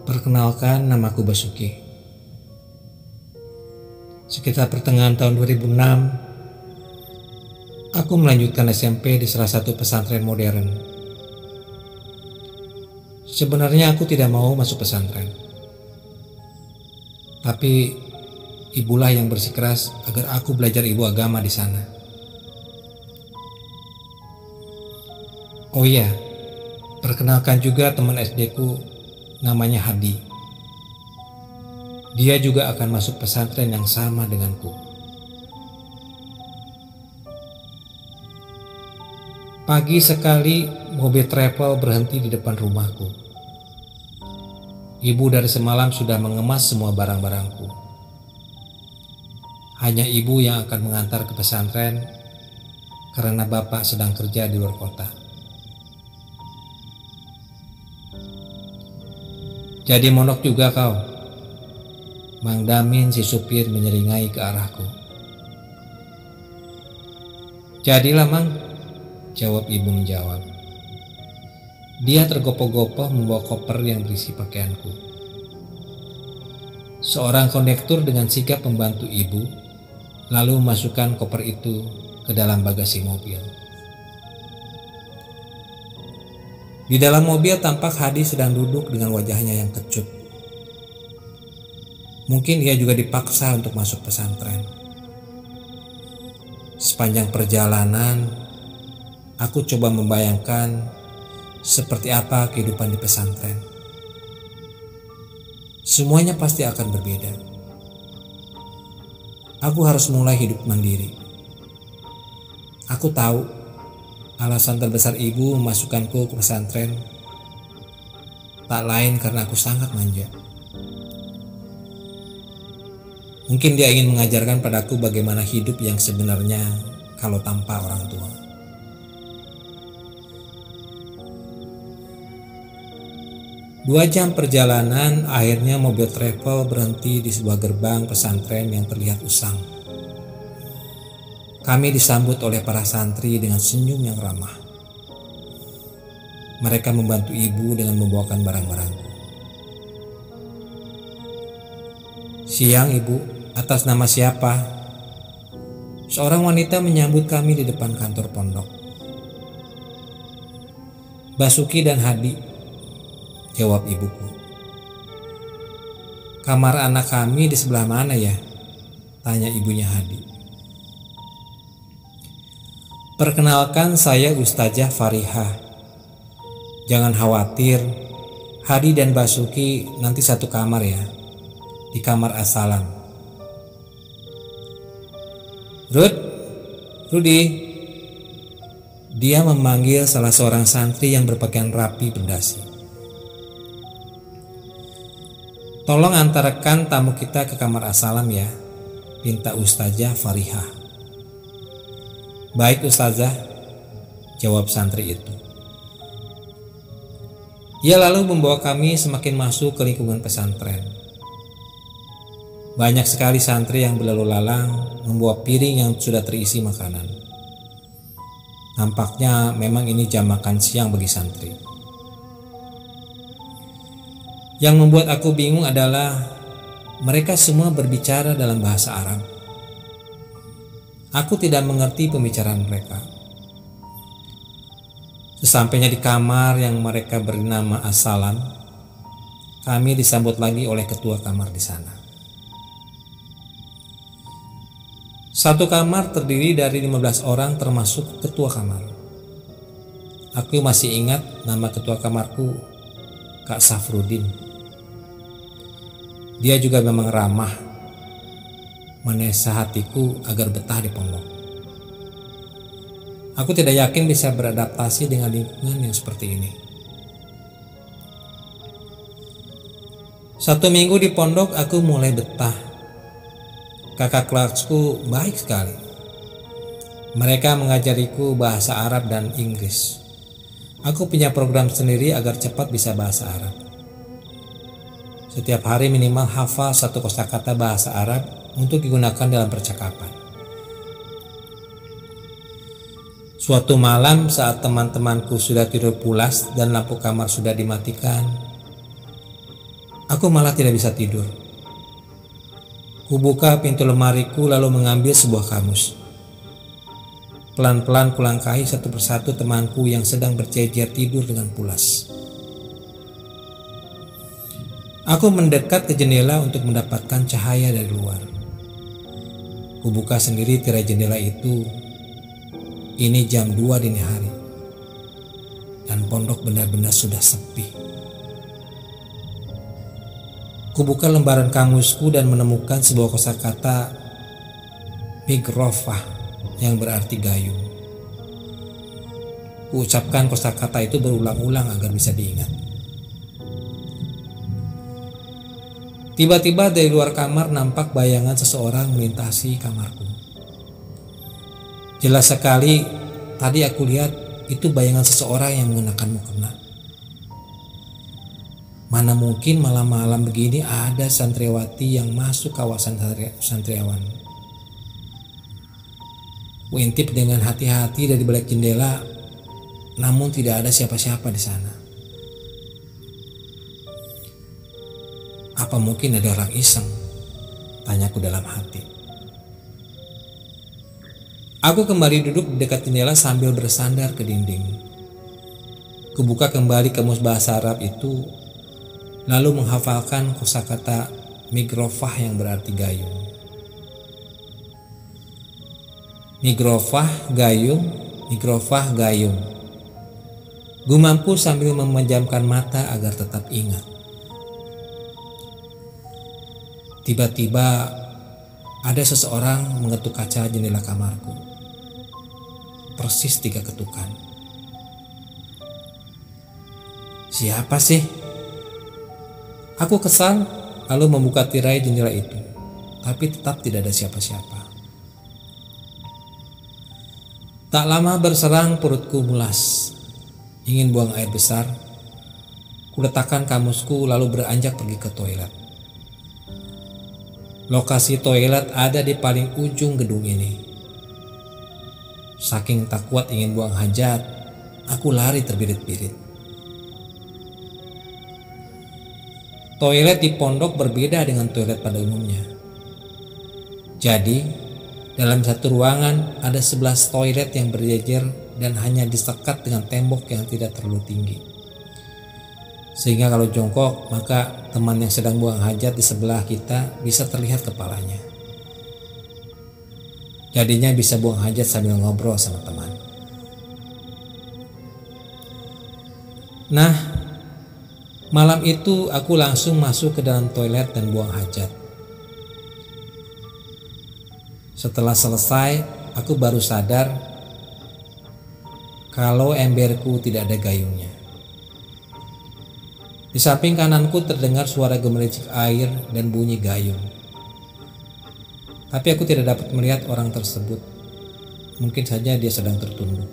Perkenalkan, namaku Basuki. Sekitar pertengahan tahun 2006, aku melanjutkan SMP di salah satu pesantren modern. Sebenarnya aku tidak mau masuk pesantren, tapi ibulah yang bersikeras agar aku belajar ilmu agama di sana. Oh iya, perkenalkan juga teman SD ku, namanya Hadi. Dia juga akan masuk pesantren yang sama denganku. Pagi sekali mobil travel berhenti di depan rumahku. Ibu dari semalam sudah mengemas semua barang-barangku. Hanya ibu yang akan mengantar ke pesantren karena bapak sedang kerja di luar kota. Jadi monok juga kau? Mang Damin si supir menyeringai ke arahku. Jadilah Mang, jawab ibu menjawab. Dia tergopoh-gopoh membawa koper yang berisi pakaianku. Seorang kondektur dengan sigap membantu ibu, lalu memasukkan koper itu ke dalam bagasi mobil. Di dalam mobil tampak Hadi sedang duduk dengan wajahnya yang kecut. Mungkin ia juga dipaksa untuk masuk pesantren. Sepanjang perjalanan, aku coba membayangkan seperti apa kehidupan di pesantren. Semuanya pasti akan berbeda. Aku harus mulai hidup mandiri. Aku tahu alasan terbesar ibu memasukkanku ke pesantren tak lain karena aku sangat manja. Mungkin dia ingin mengajarkan padaku bagaimana hidup yang sebenarnya kalau tanpa orang tua. Dua jam perjalanan, akhirnya mobil travel berhenti di sebuah gerbang pesantren yang terlihat usang. Kami disambut oleh para santri dengan senyum yang ramah. Mereka membantu ibu dengan membawakan barang-barangku. Siang ibu, atas nama siapa? Seorang wanita menyambut kami di depan kantor pondok. Basuki dan Hadi, jawab ibuku. Kamar anak kami di sebelah mana ya? Tanya ibunya Hadi. Perkenalkan, saya Ustazah Farihah. Jangan khawatir, Hadi dan Basuki nanti satu kamar ya, di kamar As-Salam. Rudi. Dia memanggil salah seorang santri yang berpakaian rapi berdasi. Tolong antarkan tamu kita ke kamar As-Salam ya, pinta Ustazah Farihah. Baik Ustazah, jawab santri itu. Ia lalu membawa kami semakin masuk ke lingkungan pesantren. Banyak sekali santri yang berlalu lalang membawa piring yang sudah terisi makanan. Nampaknya memang ini jam makan siang bagi santri. Yang membuat aku bingung adalah mereka semua berbicara dalam bahasa Arab. Aku tidak mengerti pembicaraan mereka. Sesampainya di kamar yang mereka beri nama As-Salam, kami disambut lagi oleh ketua kamar di sana. Satu kamar terdiri dari 15 orang termasuk ketua kamar. Aku masih ingat nama ketua kamarku, Kak Safrudin. Dia juga memang ramah, menasihatiku agar betah di pondok. Aku tidak yakin bisa beradaptasi dengan lingkungan yang seperti ini. Satu minggu di pondok aku mulai betah. Kakak kelasku baik sekali. Mereka mengajariku bahasa Arab dan Inggris. Aku punya program sendiri agar cepat bisa bahasa Arab. Setiap hari minimal hafal satu kosakata bahasa Arab untuk digunakan dalam percakapan. Suatu malam saat teman-temanku sudah tidur pulas dan lampu kamar sudah dimatikan, Aku malah tidak bisa tidur. Kubuka pintu lemariku lalu mengambil sebuah kamus. Pelan-pelan kulangkahi satu persatu temanku yang sedang berjejer tidur dengan pulas. Aku mendekat ke jendela untuk mendapatkan cahaya dari luar. Kubuka sendiri tirai jendela itu. Ini jam 2 dini hari. Dan pondok benar-benar sudah sepi. Kubuka lembaran kamusku dan menemukan sebuah kosakata migrofah yang berarti gayung. Kuucapkan kosakata itu berulang-ulang agar bisa diingat. Tiba-tiba dari luar kamar nampak bayangan seseorang melintasi kamarku. Jelas sekali tadi aku lihat itu bayangan seseorang yang menggunakan mukena. Mana mungkin malam-malam begini ada santriwati yang masuk kawasan santriawan. Kuintip dengan hati-hati dari balik jendela, namun tidak ada siapa-siapa di sana. Apa mungkin ada orang iseng? Tanyaku dalam hati. Aku kembali duduk di dekat jendela sambil bersandar ke dinding. Kubuka kembali kamus bahasa Arab itu, lalu menghafalkan kosakata migrofah yang berarti gayung. Migrofah, gayung, migrofah, gayung. Gumamku sambil memejamkan mata agar tetap ingat. Tiba-tiba ada seseorang mengetuk kaca jendela kamarku. Persis 3 ketukan. Siapa sih? Aku kesal lalu membuka tirai jendela itu, tapi tetap tidak ada siapa-siapa. Tak lama berserang perutku mulas, ingin buang air besar. Kuletakkan kamusku lalu beranjak pergi ke toilet. Lokasi toilet ada di paling ujung gedung ini. Saking tak kuat ingin buang hajat, aku lari terbirit-birit. Toilet di pondok berbeda dengan toilet pada umumnya. Jadi, dalam satu ruangan ada 11 toilet yang berjejer dan hanya disekat dengan tembok yang tidak terlalu tinggi. Sehingga kalau jongkok, maka teman yang sedang buang hajat di sebelah kita bisa terlihat kepalanya. Jadinya bisa buang hajat sambil ngobrol sama teman. Nah, malam itu aku langsung masuk ke dalam toilet dan buang hajat. Setelah selesai, aku baru sadar kalau emberku tidak ada gayungnya. Di samping kananku terdengar suara gemericik air dan bunyi gayung. Tapi aku tidak dapat melihat orang tersebut. Mungkin saja dia sedang tertunduk.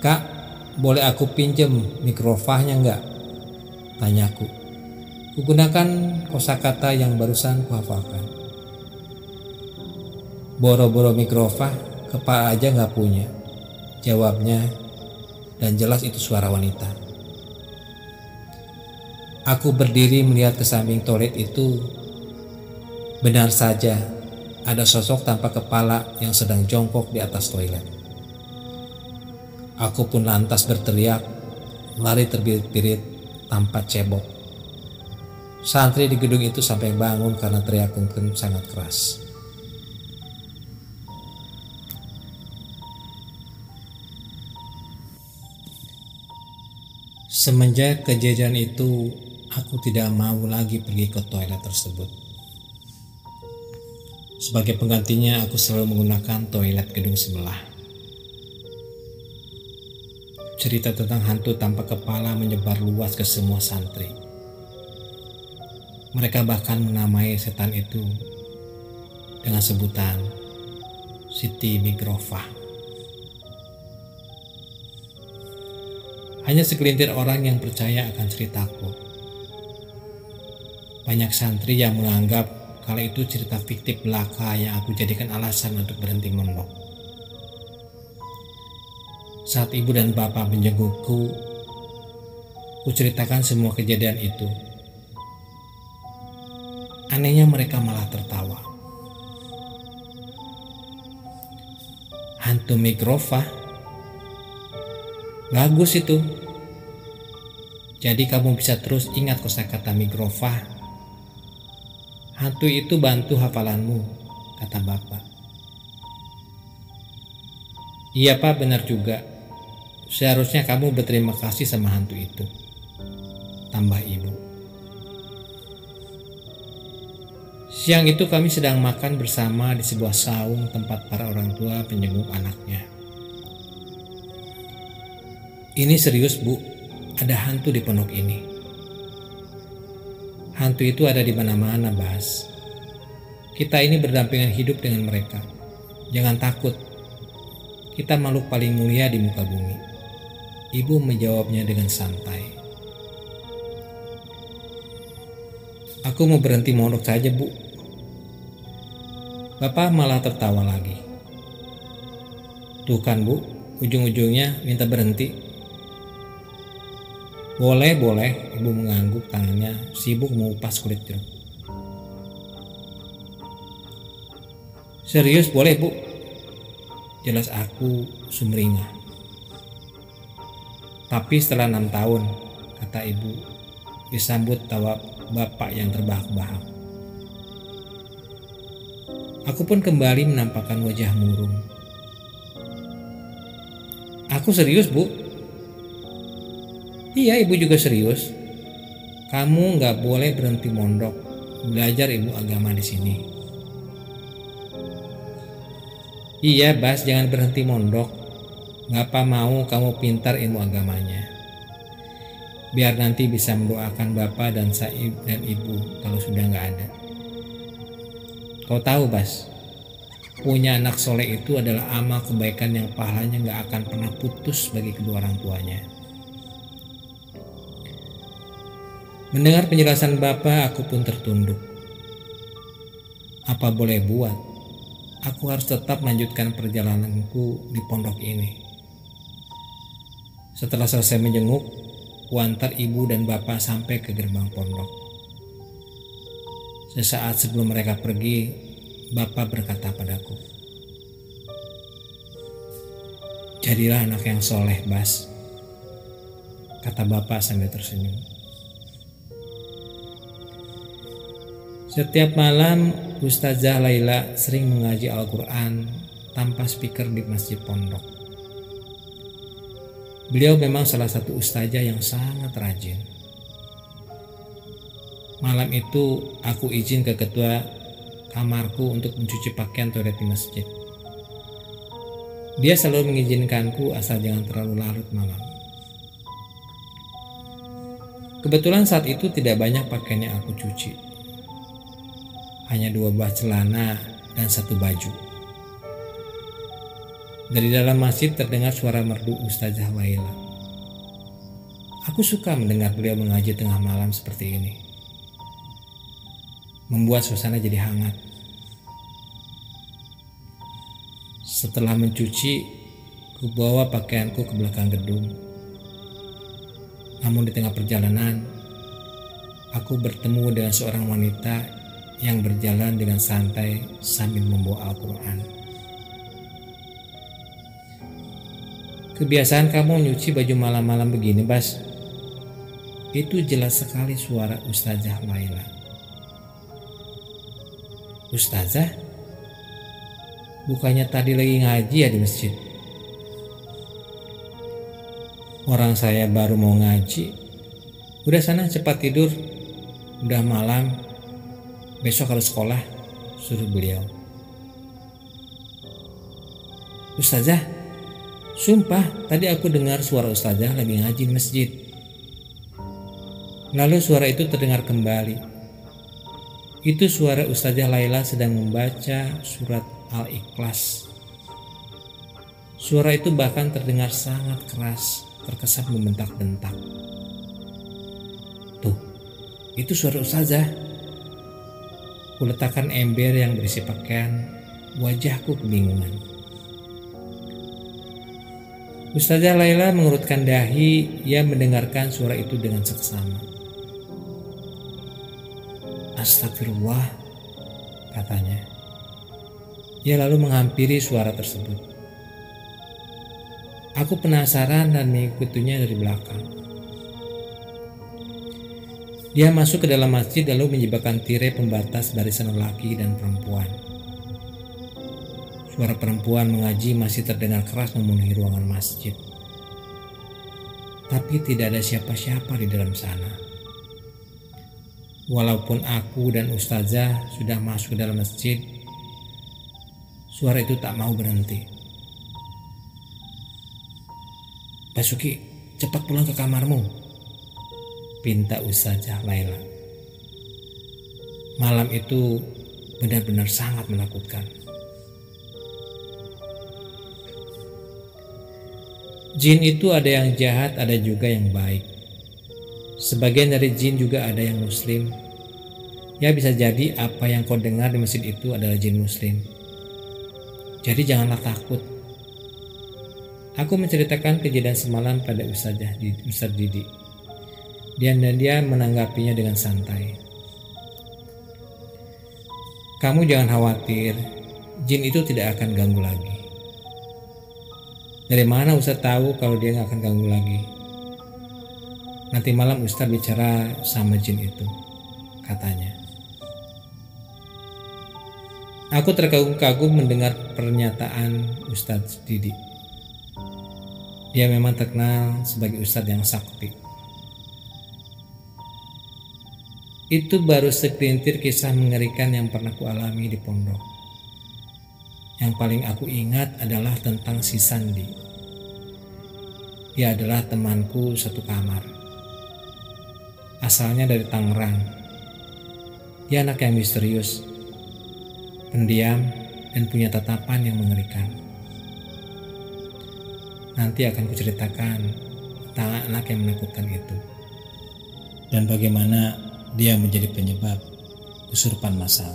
Kak, boleh aku pinjem mikrofahnya enggak? Tanyaku. Kugunakan kosakata yang barusan kuhafalkan. Boro-boro mikrofah, kepala aja nggak punya. Jawabnya, dan jelas itu suara wanita. Aku berdiri melihat ke samping toilet itu. Benar saja, ada sosok tanpa kepala yang sedang jongkok di atas toilet. Aku pun lantas berteriak, lari terbirit-birit tanpa cebok. Santri di gedung itu sampai bangun karena teriakku sangat keras. Semenjak kejadian itu, aku tidak mau lagi pergi ke toilet tersebut. Sebagai penggantinya, aku selalu menggunakan toilet gedung sebelah. Cerita tentang hantu tanpa kepala menyebar luas ke semua santri. Mereka bahkan menamai setan itu dengan sebutan Siti Migrofah. Hanya segelintir orang yang percaya akan ceritaku. Banyak santri yang menganggap kalau itu cerita fiktif belaka yang aku jadikan alasan untuk berhenti mondok. Saat ibu dan bapak menjengukku, Kuceritakan semua kejadian itu. Anehnya mereka malah tertawa. Hantu Migrova? Bagus itu. Jadi kamu bisa terus ingat kosakata Migrova. Hantu itu bantu hafalanmu, kata bapak. Iya pak, benar juga. Seharusnya kamu berterima kasih sama hantu itu, tambah ibu. Siang itu kami sedang makan bersama di sebuah saung tempat para orang tua menjenguk anaknya. Ini serius bu, ada hantu di pondok ini. Hantu itu ada di mana-mana, Bas. Kita ini berdampingan hidup dengan mereka. Jangan takut. Kita makhluk paling mulia di muka bumi. Ibu menjawabnya dengan santai. Aku mau berhenti mondok saja, Bu. Bapak malah tertawa lagi. Tuh kan, Bu, ujung-ujungnya minta berhenti. Boleh, ibu mengangguk tangannya sibuk mengupas kulit jeruk. Serius boleh bu, jelas aku sumringah. Tapi setelah 6 tahun, kata ibu, disambut tawa bapak yang terbahak-bahak. Aku pun kembali menampakkan wajah murung. Aku serius bu. Iya, ibu juga serius. Kamu nggak boleh berhenti mondok, belajar ilmu agama di sini. Iya, Bas, jangan berhenti mondok. Ngapa mau kamu pintar ilmu agamanya? Biar nanti bisa mendoakan bapak dan Saib dan ibu kalau sudah nggak ada. Kau tahu, Bas, punya anak soleh itu adalah amal kebaikan yang pahalanya nggak akan pernah putus bagi kedua orang tuanya. Mendengar penjelasan bapak, aku pun tertunduk. Apa boleh buat, aku harus tetap melanjutkan perjalananku di pondok ini. Setelah selesai menjenguk, kuantar ibu dan bapak sampai ke gerbang pondok. Sesaat sebelum mereka pergi, bapak berkata padaku, jadilah anak yang soleh, Bas, kata bapak sambil tersenyum. Setiap malam, Ustazah Laila sering mengaji Al-Quran tanpa speaker di masjid pondok. Beliau memang salah satu ustazah yang sangat rajin. Malam itu, aku izin ke ketua kamarku untuk mencuci pakaian toilet di masjid. Dia selalu mengizinkanku asal jangan terlalu larut malam. Kebetulan saat itu tidak banyak pakaian yang aku cuci. Hanya 2 buah celana dan 1 baju. Dari dalam masjid terdengar suara merdu Ustazah Laila. Aku suka mendengar beliau mengaji tengah malam seperti ini. Membuat suasana jadi hangat. Setelah mencuci, kubawa pakaianku ke belakang gedung. Namun di tengah perjalanan, aku bertemu dengan seorang wanita yang berjalan dengan santai sambil membawa Al-Quran. Kebiasaan kamu nyuci baju malam-malam begini, Bas? Itu jelas sekali suara Ustazah Laila. Ustazah? Bukannya tadi lagi ngaji ya di masjid? Orang saya baru mau ngaji. Udah sana cepat tidur. Udah malam. Besok harus sekolah, suruh beliau. Ustazah, sumpah tadi aku dengar suara Ustazah lagi ngaji di masjid. Lalu suara itu terdengar kembali. Itu suara Ustazah Laila sedang membaca surat Al-Ikhlas. Suara itu bahkan terdengar sangat keras, terkesan membentak-bentak. Tuh, itu suara Ustazah. Kuletakkan ember yang berisi pakaian, wajahku kebingungan. Ustazah Laila mengurutkan dahi. Ia mendengarkan suara itu dengan seksama. Astagfirullah, katanya. Ia lalu menghampiri suara tersebut. Aku penasaran dan mengikutinya dari belakang. Dia masuk ke dalam masjid lalu menyebabkan tirai pembatas barisan lelaki dan perempuan. Suara perempuan mengaji masih terdengar keras memenuhi ruangan masjid. Tapi tidak ada siapa-siapa di dalam sana. Walaupun aku dan ustazah sudah masuk ke dalam masjid, suara itu tak mau berhenti. Basuki, cepat pulang ke kamarmu, pinta ustazah Laila. Malam itu benar-benar sangat menakutkan. Jin itu ada yang jahat, ada juga yang baik. Sebagian dari jin juga ada yang muslim. Ya bisa jadi apa yang kau dengar di masjid itu adalah jin muslim. Jadi janganlah takut. Aku menceritakan kejadian semalam pada Ustaz Didi. Dan dia menanggapinya dengan santai. Kamu jangan khawatir, jin itu tidak akan ganggu lagi. Dari mana Ustaz tahu kalau dia gak akan ganggu lagi? Nanti malam Ustaz bicara sama jin itu, katanya. Aku terkagum-kagum mendengar pernyataan Ustaz Didi. Dia memang terkenal sebagai Ustaz yang sakti. Itu baru segelintir kisah mengerikan yang pernah kualami di pondok. Yang paling aku ingat adalah tentang si Sandi. Dia adalah temanku satu kamar. Asalnya dari Tangerang. Dia anak yang misterius, pendiam, dan punya tatapan yang mengerikan. Nanti akan kuceritakan tentang anak yang menakutkan itu. Dan bagaimana dia menjadi penyebab kesurupan massal.